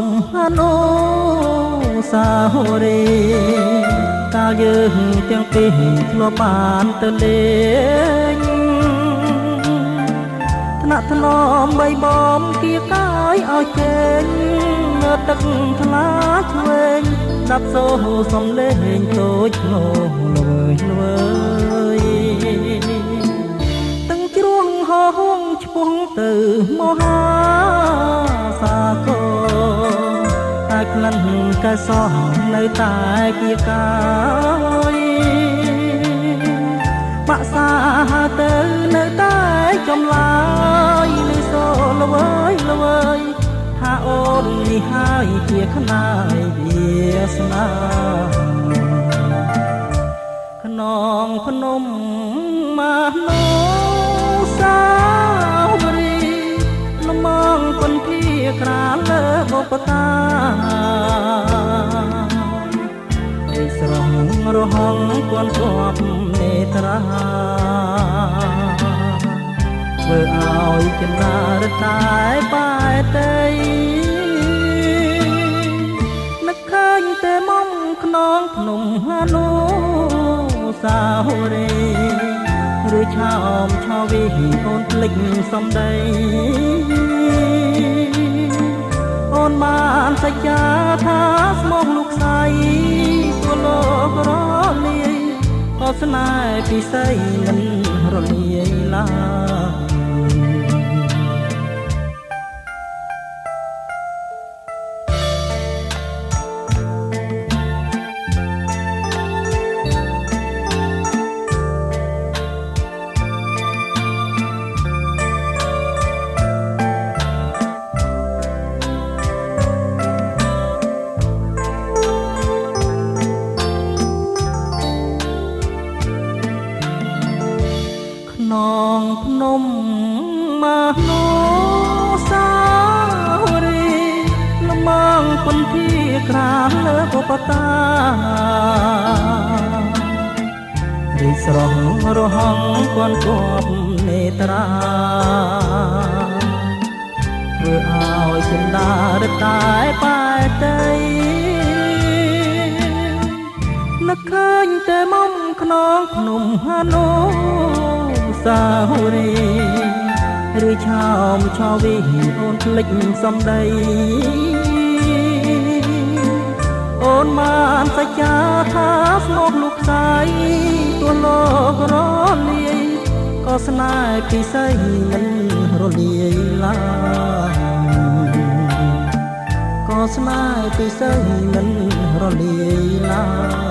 มอนุสาวรีย์កាលយើងទាំងពីរធ្លាប់បានទៅលេងថ្នាក់ថ្នមបីបំគៀកាយឲ្យចេញនៅទឹកថ្លាឆ្វេងដាប់សូសំលេងតូចធ្លោល្វើយល្វើយទាំងជ្រួងហោហងឆ្ពងទៅមហាសាគរតែក្លិនកែសោះនៅតែគៀកាយបាក់សាទៅនៅតែចំឡាយលឺសូល្វើយល្វើយថាអូននេះហើយជាខ្នាយវាសនាខ្នងភ្នំមនោសាវរីយ៍លំងពន្ធាក្រាលលើបុព្វតាឯស្រងរហងគន់គប់នេត្រាធ្វើឲ្យចិន្តារតែបែតីនឹកឃើញតែមុំខ្នងភ្នំអនុសាវរីយ៍ឬឆោមឆោវីអូនភ្លេចសំដីអូនបានសច្ចាថាស្មោះលោកស្រីក៏លោករលាយក៏ស្នេហ៍ពិសីមិនរលាយឡើយនងភ្នំមនោសាវរីយ៍លំងពន្ធាក្រាលលើបុព្វតារីស្រងរហងគន់គប់នេត្រាធ្វើឲ្យចិន្តារតែបែតីនឹកឃើញតែមុំខ្នងភ្នំអនុសាវរីយ៍ឬឆោមឆោវីអូនភ្លេចសំដីអូនបានសច្ចាថាស្មោះលោកស្រីទោះលោករលាយក៏ស្នេហ៍ពិសីមិនរលាយឡើយក៏ស្នេហ៍ពិសីមិនរលាយឡើយ